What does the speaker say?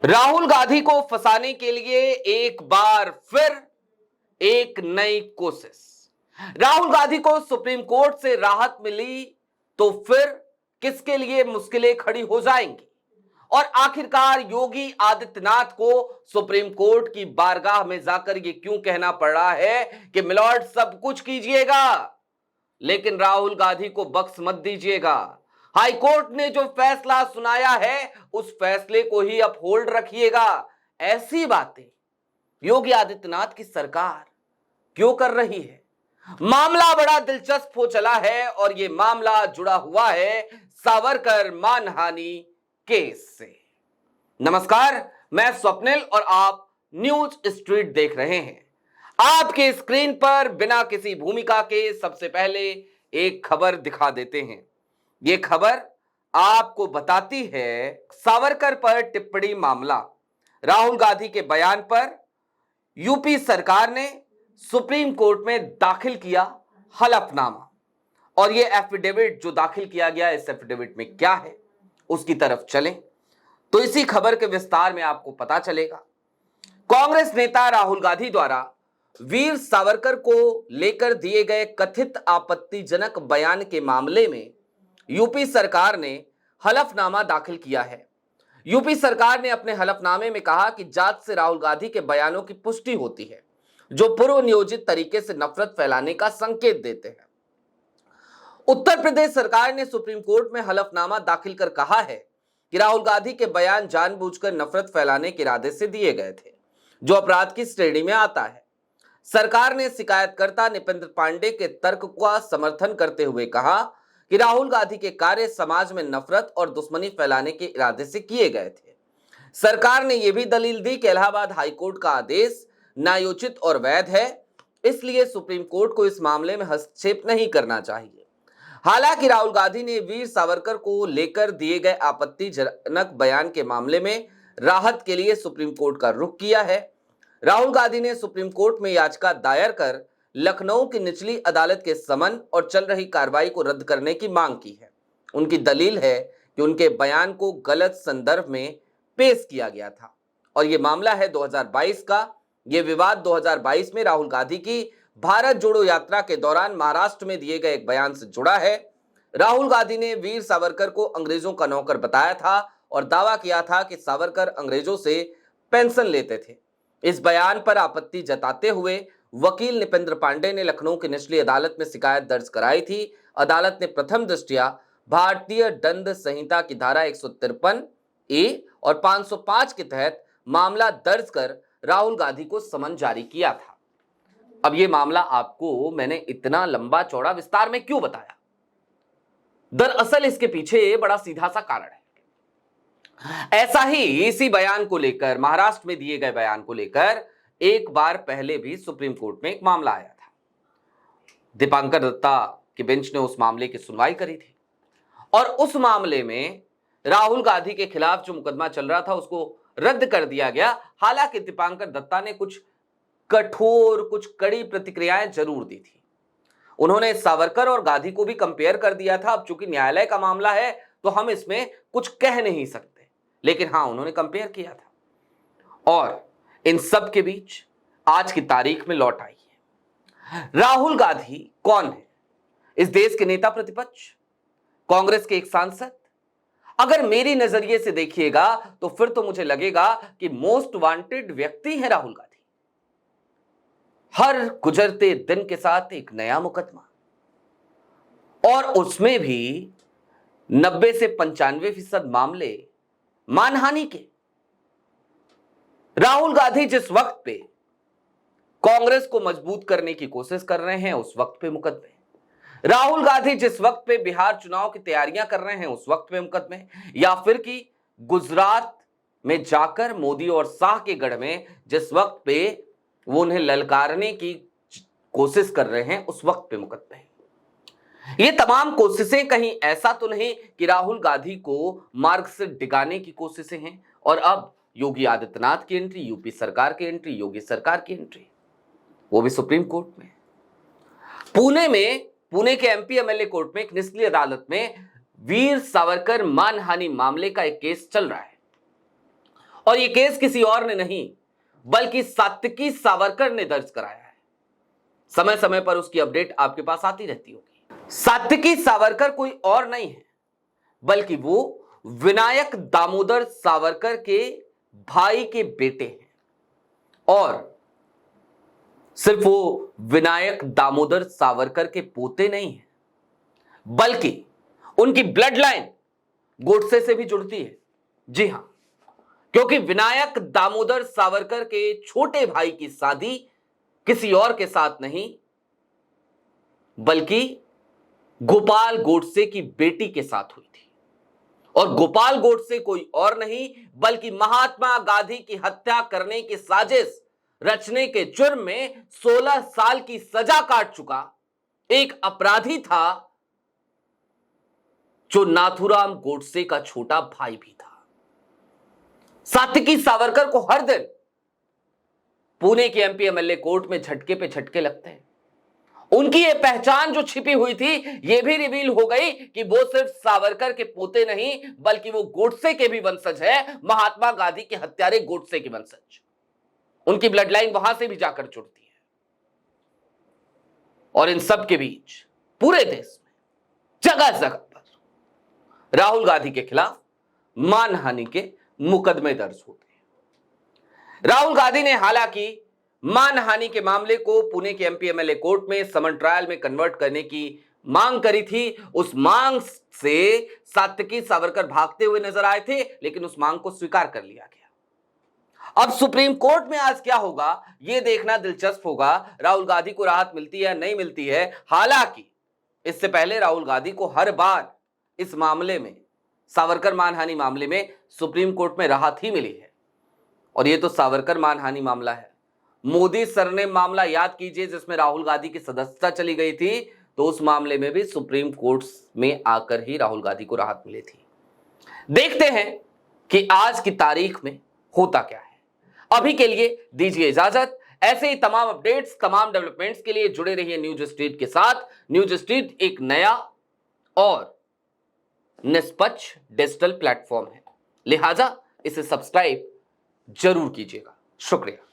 राहुल गांधी को फंसाने के लिए एक बार फिर एक नई कोशिश। राहुल गांधी को सुप्रीम कोर्ट से राहत मिली तो फिर किसके लिए मुश्किलें खड़ी हो जाएंगी और आखिरकार योगी आदित्यनाथ को सुप्रीम कोर्ट की बारगाह में जाकर यह क्यों कहना पड़ रहा है कि मिलॉर्ड सब कुछ कीजिएगा लेकिन राहुल गांधी को बख्श मत दीजिएगा। हाई कोर्ट ने जो फैसला सुनाया है उस फैसले को ही अपहोल्ड रखिएगा। ऐसी बातें योगी आदित्यनाथ की सरकार क्यों कर रही है? मामला बड़ा दिलचस्प हो चला है और यह मामला जुड़ा हुआ है सावरकर मानहानि केस से। नमस्कार, मैं स्वप्निल और आप न्यूज स्ट्रीट देख रहे हैं। आपके स्क्रीन पर बिना किसी भूमिका के सबसे पहले एक खबर दिखा देते हैं। यह खबर आपको बताती है सावरकर पर टिप्पणी मामला। राहुल गांधी के बयान पर यूपी सरकार ने सुप्रीम कोर्ट में दाखिल किया हलफनामा और यह एफिडेविट जो दाखिल किया गया, इस एफिडेविट में क्या है उसकी तरफ चलें तो इसी खबर के विस्तार में आपको पता चलेगा। कांग्रेस नेता राहुल गांधी द्वारा वीर सावरकर को लेकर दिए गए कथित आपत्तिजनक बयान के मामले में यूपी सरकार ने हलफनामा दाखिल किया है। यूपी सरकार ने अपने हलफनामे में कहा कि जांच से राहुल गांधी के बयानों की पुष्टि होती है जो पूर्व नियोजित तरीके से नफरत फैलाने का संकेत देते हैं। उत्तर प्रदेश सरकार ने सुप्रीम कोर्ट में हलफनामा दाखिल कर कहा है कि राहुल गांधी के बयान जानबूझकर नफरत फैलाने के इरादे से दिए गए थे जो अपराध की श्रेणी में आता है। सरकार ने शिकायतकर्ता निपेंद्र पांडे के तर्क का समर्थन करते हुए कहा कि राहुल गांधी के कार्य समाज में नफरत और दुश्मनी फैलाने के इरादे से किए गए थे। सरकार ने यह भी दलील दी कि इलाहाबाद हाईकोर्ट का आदेश न्यायोचित और वैध है, इसलिए सुप्रीम कोर्ट को इस मामले में हस्तक्षेप नहीं करना चाहिए। हालांकि राहुल गांधी ने वीर सावरकर को लेकर दिए गए आपत्तिजनक बयान के मामले में राहत के लिए सुप्रीम कोर्ट का रुख किया है। राहुल गांधी ने सुप्रीम कोर्ट में याचिका दायर कर लखनऊ की निचली अदालत के समन और चल रही कार्रवाई को रद्द करने की मांग की है। उनकी दलील है कि उनके बयान को गलत संदर्भ में पेश किया गया था और यह मामला है 2022 का। यह विवाद 2022 में राहुल गांधी की भारत जोड़ो यात्रा के दौरान महाराष्ट्र में दिए गए एक बयान से जुड़ा है। राहुल गांधी ने वीर सावरकर को अंग्रेजों का नौकर बताया था और दावा किया था कि सावरकर अंग्रेजों से पेंशन लेते थे। इस बयान पर आपत्ति जताते हुए वकील निपेंद्र पांडे ने लखनऊ की निचली अदालत में शिकायत दर्ज कराई थी। अदालत ने प्रथम दृष्टया भारतीय दंड संहिता की धारा 153 ए और 505 के तहत मामला दर्ज कर राहुल गांधी को समन जारी किया था। अब यह मामला आपको मैंने इतना लंबा चौड़ा विस्तार में क्यों बताया? दरअसल इसके पीछे बड़ा सीधा सा कारण है। ऐसा ही इसी बयान को लेकर, महाराष्ट्र में दिए गए बयान को लेकर एक बार पहले भी सुप्रीम कोर्ट में एक मामला आया था। दीपांकर दत्ता की बेंच ने उस मामले की सुनवाई करी थी और उस मामले में राहुल गांधी के खिलाफ जो मुकदमा चल रहा था उसको रद्द कर दिया गया। हालांकि दीपांकर दत्ता ने कुछ कठोर, कुछ कड़ी प्रतिक्रियाएं जरूर दी थी। उन्होंने सावरकर और गांधी को भी कंपेयर कर दिया था। अब चूंकि न्यायालय का मामला है तो हम इसमें कुछ कह नहीं सकते, लेकिन हां, उन्होंने कंपेयर किया था। और इन सब के बीच आज की तारीख में लौट आई है। राहुल गांधी कौन है? इस देश के नेता प्रतिपक्ष, कांग्रेस के एक सांसद। अगर मेरी नजरिए से देखिएगा तो फिर तो मुझे लगेगा कि मोस्ट वांटेड व्यक्ति है राहुल गांधी। हर गुजरते दिन के साथ एक नया मुकदमा और उसमें भी 90 से 95% मामले मानहानि के। राहुल गांधी जिस वक्त पे कांग्रेस को मजबूत करने की कोशिश कर रहे हैं उस वक्त पे मुकदमे। राहुल गांधी जिस वक्त पे बिहार चुनाव की तैयारियां कर रहे हैं उस वक्त पे मुकदमे, या फिर कि गुजरात में जाकर मोदी और शाह के गढ़ में जिस वक्त पे वो उन्हें ललकारने की कोशिश कर रहे हैं उस वक्त पे मुकदमे। ये तमाम कोशिशें कहीं ऐसा तो नहीं कि राहुल गांधी को मार्ग से डिगाने की कोशिशें हैं और अब योगी आदित्यनाथ की एंट्री, यूपी सरकार की एंट्री, योगी सरकार की एंट्री, वो भी सुप्रीम कोर्ट में। पुणे के एमपी एमएलए कोर्ट में एक निचली अदालत में वीर सावरकर मानहानि मामले का एक केस चल रहा है और यह केस किसी और ने नहीं बल्कि सात्विकी सावरकर ने दर्ज कराया है। समय समय पर उसकी अपडेट आपके पास आती रहती होगी। सात्विकी सावरकर कोई और नहीं है बल्कि वो विनायक दामोदर सावरकर के भाई के बेटे हैं। और सिर्फ वो विनायक दामोदर सावरकर के पोते नहीं हैं बल्कि उनकी ब्लड लाइन गोडसे से भी जुड़ती है। जी हां, क्योंकि विनायक दामोदर सावरकर के छोटे भाई की शादी किसी और के साथ नहीं बल्कि गोपाल गोडसे की बेटी के साथ हुई थी। और गोपाल गोडसे कोई और नहीं बल्कि महात्मा गांधी की हत्या करने की साजिश रचने के जुर्म में 16 साल की सजा काट चुका एक अपराधी था जो नाथूराम गोडसे का छोटा भाई भी था। सात्विकी सावरकर को हर दिन पुणे के एमपी एमएलए कोर्ट में झटके पे झटके लगते हैं। उनकी ये पहचान जो छिपी हुई थी ये भी रिवील हो गई कि वो सिर्फ सावरकर के पोते नहीं बल्कि वो गोडसे के भी वंशज है, महात्मा गांधी के हत्यारे गोडसे के वंशज। उनकी ब्लड लाइन वहां से भी जाकर जुड़ती है। और इन सब के बीच पूरे देश में जगह जगह पर राहुल गांधी के खिलाफ मानहानि के मुकदमे दर्ज होते हैं। राहुल गांधी ने हालांकि मानहानि के मामले को पुणे के एमपी एमएलए कोर्ट में समन ट्रायल में कन्वर्ट करने की मांग करी थी। उस मांग से सात्विकी सावरकर भागते हुए नजर आए थे, लेकिन उस मांग को स्वीकार कर लिया गया। अब सुप्रीम कोर्ट में आज क्या होगा यह देखना दिलचस्प होगा। राहुल गांधी को राहत मिलती है नहीं मिलती है। हालांकि इससे पहले राहुल गांधी को हर बार इस मामले में, सावरकर मानहानि मामले में सुप्रीम कोर्ट में राहत ही मिली है। और यह तो सावरकर मानहानि मामला है। मोदी सरनेम मामला याद कीजिए जिसमें राहुल गांधी की सदस्यता चली गई थी, तो उस मामले में भी सुप्रीम कोर्ट में आकर ही राहुल गांधी को राहत मिली थी। देखते हैं कि आज की तारीख में होता क्या है। अभी के लिए दीजिए इजाजत। ऐसे ही तमाम अपडेट्स, तमाम डेवलपमेंट्स के लिए जुड़े रहिए न्यूज स्ट्रीट के साथ। न्यूज स्ट्रीट एक नया और निष्पक्ष डिजिटल प्लेटफॉर्म है, लिहाजा इसे सब्सक्राइब जरूर कीजिएगा। शुक्रिया।